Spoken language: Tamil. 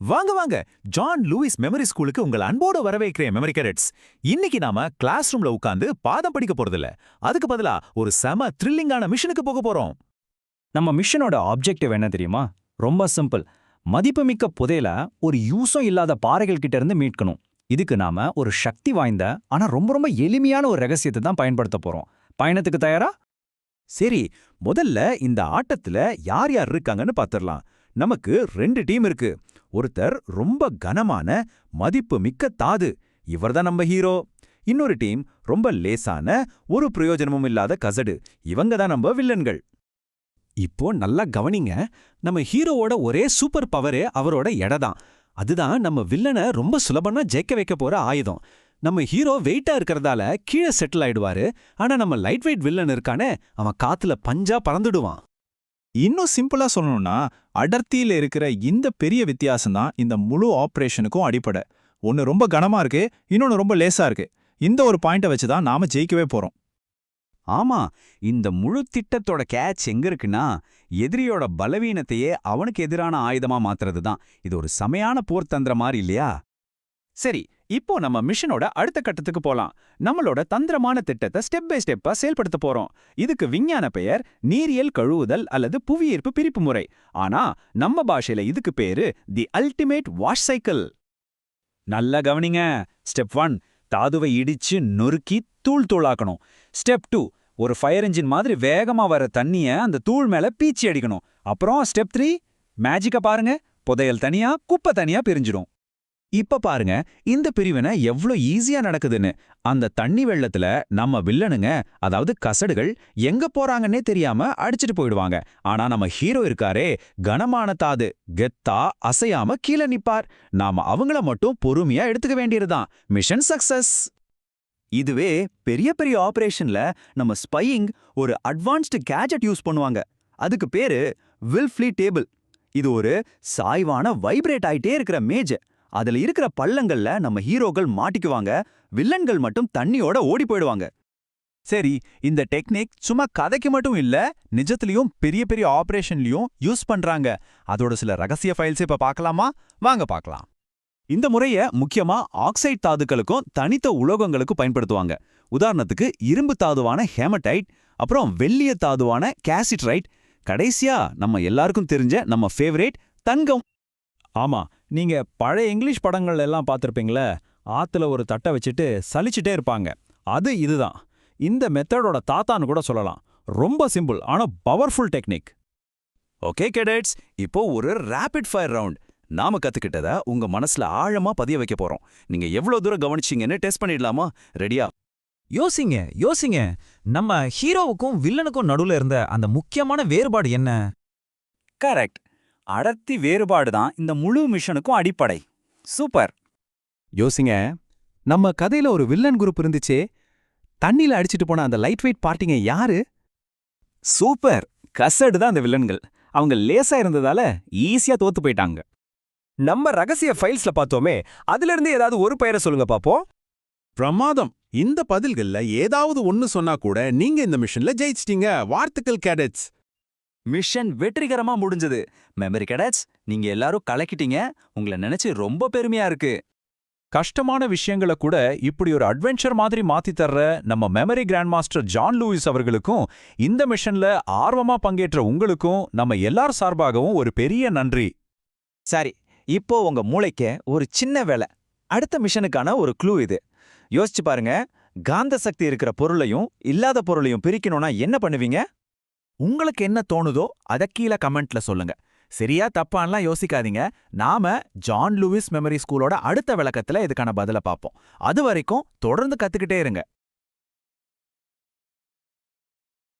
வாங்க வாங்க ஜான் லூயிஸ் மெமரி ஸ்கூலுக்கு உங்கள் அன்போடு வரவேற்கிறேன் மெமரி கேடட்ஸ். இன்னைக்கு நாம கிளாஸ் ரூம்ல உட்கார்ந்து பாடம் படிக்க போறதில்ல. அதுக்கு பதிலா ஒரு செம த்ரில்லிங்கான மிஷனுக்கு போக போறோம். நம்ம மிஷனோட ஆப்ஜெக்டிவ் என்ன தெரியுமா? ரொம்ப சிம்பிள். மதிப்புமிக்க புதையல ஒரு யூஸும் இல்லாத பாறைகள் கிட்ட இருந்து மீட்கணும். இதுக்கு நாம ஒரு சக்தி வாய்ந்த ஆனா ரொம்ப ரொம்ப எளிமையான ஒரு ரகசியத்தை தான் பயன்படுத்த போறோம். பயணத்துக்கு தயாரா? சரி, முதல்ல இந்த ஆட்டத்துல யார் யார் இருக்காங்கன்னு பாத்துரலாம். நமக்கு 2 டீம் இருக்கு. ஒருத்தர் ரொம்ப கனமான மதிப்பு மிக்க தாது, இவர்தான் நம்ம ஹீரோ. இன்னொரு டீம் ரொம்ப லேசான ஒரு பிரயோஜனமும் இல்லாத கசடு, இவங்க தான் நம்ம வில்லன்கள். இப்போ நல்லா கவனிங்க. நம்ம ஹீரோவோட ஒரே சூப்பர் பவரே அவரோட எடை தான். அதுதான் நம்ம வில்லனை ரொம்ப சுலபமா ஜெயிக்க வைக்க போற ஆயுதம். நம்ம ஹீரோ வெயிட்டா இருக்கறதால கீழே செட்டில் ஆயிடுவாரு. ஆனா நம்ம லைட் வெயிட் வில்லன் இருக்கானே, அவன் காத்துல பஞ்சா பறந்துடுவான். இன்னும் சிம்பிளா சொல்லணும்னா, அடர்த்தியில இருக்கிற இந்த பெரிய வித்தியாசம் தான் இந்த முழு ஆபரேஷனுக்கும் அடிப்படை. ஒன்னு ரொம்ப கனமா இருக்கு, இன்னொன்னு ரொம்ப லேசா இருக்கு. இந்த ஒரு பாயிண்ட வச்சு தான் நாம ஜெயிக்கவே போறோம். ஆமா, இந்த முழு திட்டத்தோட கேட்ச் எங்க இருக்குன்னா, எதிரியோட பலவீனத்தையே அவனுக்கு எதிரான ஆயுதமா மாத்துறது தான். இது ஒரு செமையான போர் தந்திரம் மாதிரி இல்லையா? சரி, இப்போ நம்ம மிஷனோட அடுத்த கட்டத்துக்கு போலாம். நம்மளோட தந்திரமான திட்டத்தை ஸ்டெப் பை ஸ்டெப்பா செயல்படுத்த போறோம். இதுக்கு விஞ்ஞான பெயர் நீரியல் கழுவுதல் அல்லது புவியீர்ப்பு பிரிப்பு முறை. ஆனா நம்ம பாஷையில இதுக்கு பேரு தி அல்டிமேட் வாஷ் சைக்கிள். நல்லா கவனிங்க. ஸ்டெப் 1, தாதுவை இடிச்சு நொறுக்கி தூள் தூளாக்கணும். ஸ்டெப் 2, ஒரு ஃபயர் என்ஜின் மாதிரி வேகமா வர தண்ணிய அந்த தூள் மேல பீச்சி அடிக்கணும். அப்புறம் ஸ்டெப் 3, மேஜிக்க பாருங்க. புதையல் தனியா, குப்பை தனியா பிரிஞ்சிடும். இப்ப பாருங்க இந்த பிரிவினை எவ்ளோ ஈஸியா நடக்குதுன்னு. அந்த தண்ணி வெள்ளத்துல நம்ம வில்லனுங்க, அதாவது கசடுகள் எங்க போறாங்கன்னே தெரியாம அடிச்சிட்டு போயிடுவாங்க. ஆனா நம்ம ஹீரோ இருக்காரே, கனமான தாது, கெத்தா அசையாம கீழே நிப்பார். நாம அவங்கள மட்டும் பொறுமையா எடுத்துக்க வேண்டியதுதான். Mission success. இதுவே பெரிய பெரிய ஆபரேஷன்ல நம்ம ஸ்பையிங் ஒரு அட்வான்ஸ்டு கேஜெட் யூஸ் பண்ணுவாங்க. அதுக்கு பேரு வில்ஃப்லி டேபிள். இது ஒரு சாய்வான வைப்ரேட் ஆயிட்டே இருக்கிற மேஜ். அதுல இருக்கிற பள்ளங்கள்ல நம்ம ஹீரோக்கள் மாட்டிக்குவாங்க, வில்லன்கள் மட்டும் தண்ணியோட ஓடி போயிடுவாங்க. சரி, இந்த டெக்னிக் சும்மா கதைக்கு மட்டும் இல்ல, நிஜத்திலயும் பெரிய பெரிய ஆபரேஷன்லயும் யூஸ் பண்றாங்க. அதோட சில ரகசிய ஃபைல்ஸ் இப்ப பார்க்கலாமா? வாங்க பார்க்கலாம். இந்த முறைய முக்கியமா ஆக்சைடு தாதுக்களுக்கும் தனித்த உலோகங்களுக்கும் பயன்படுத்துவாங்க. உதாரணத்துக்கு இரும்பு தாதுவான ஹேமடைட், அப்புறம் வெள்ளிய தாதுவான கேசிட்ரைட், கடைசியா நம்ம எல்லாருக்கும் தெரிஞ்ச நம்ம ஃபேவரேட் தங்கம். ஆமா, நீங்க பழைய இங்கிலீஷ் படங்கள் எல்லாம் பார்த்திருப்பீங்களே, ஆத்துல ஒரு தட்டை வச்சுட்டு சலிச்சுட்டே இருப்பாங்க. அது இதுதான். இந்த மெத்தடோட தாத்தான்னு கூட சொல்லலாம். ரொம்ப சிம்பிள் ஆனா பவர்ஃபுல் டெக்னிக். ஓகே கேடட்ஸ், இப்போ ஒரு ரேபிட் ஃபயர் ரவுண்ட். நாம கத்துக்கிட்டத உங்க மனசுல ஆழமா பதிய வைக்க போறோம். நீங்க எவ்வளவு தூரம் கவனிச்சீங்கன்னு டெஸ்ட் பண்ணிடலாமா? ரெடியா? யோசிங்க. நம்ம ஹீரோவுக்கும் வில்லனுக்கும் நடுவுல இருந்த அந்த முக்கியமான வேறுபாடு என்ன? கரெக்ட். அடர்த்தி வேறுபாடு தான் இந்த முழு மிஷனுக்கும் அடிப்படை. சூப்பர். யோசிங்க, நம்ம கதையில ஒரு வில்லன் குரூப் இருந்துச்சே, தண்ணில அடிச்சிட்டு போன அந்த லைட் வெயிட் பார்ட்டிங்க யாரு? சூப்பர், கசடு தான் அந்த வில்லன்கள். அவங்க லேசா இருந்ததால ஈஸியா தோத்து போயிட்டாங்க. நம்ம ரகசிய ஃபைல்ஸ்ல பார்த்தோமே, அதுல இருந்து ஏதாவது ஒரு பெயரை சொல்லுங்க பாப்போம். பிரமாதம். இந்த பதில்கள்ல ஏதாவது ஒன்னு சொன்னா கூட நீங்க இந்த மிஷன்ல ஜெயிச்சிட்டீங்க. வாழ்த்துக்கள் கேடட்ஸ். மிஷன் வெற்றிகரமா முடிஞ்சது. மெமரி கேடட்ஸ், நீங்க எல்லாரும் கலக்கிட்டீங்க. உங்களை நினைச்சு ரொம்ப பெருமையா இருக்கு. கஷ்டமான விஷயங்களை கூட இப்படி ஒரு அட்வென்ச்சர் மாதிரி மாத்தி தர்ற நம்ம memory grand master John Lewis அவர்களுக்கும், இந்த மிஷன்ல ஆர்வமா பங்கேற்ற உங்களுக்கும் நம்ம எல்லார் சார்பாகவும் ஒரு பெரிய நன்றி. சரி, இப்போ உங்க மூளைக்கு ஒரு சின்ன வேலை. அடுத்த மிஷனுக்கான ஒரு க்ளூ இது. யோசிச்சு பாருங்க. காந்த சக்தி இருக்கிற பொருளையும் இல்லாத பொருளையும் பிரிக்கணும்னா என்ன பண்ணுவீங்க? உங்களுக்கு என்ன தோணுதோ அத கீழே கமெண்ட்ல சொல்லுங்க. சரியா தப்பான்லாம் யோசிக்காதீங்க. நாம ஜான் லூயிஸ் மெமரி ஸ்கூலோட அடுத்த விளக்கத்துல இதுக்கான பதில பார்ப்போம். அது வரைக்கும் தொடர்ந்து கத்துக்கிட்டே இருங்க.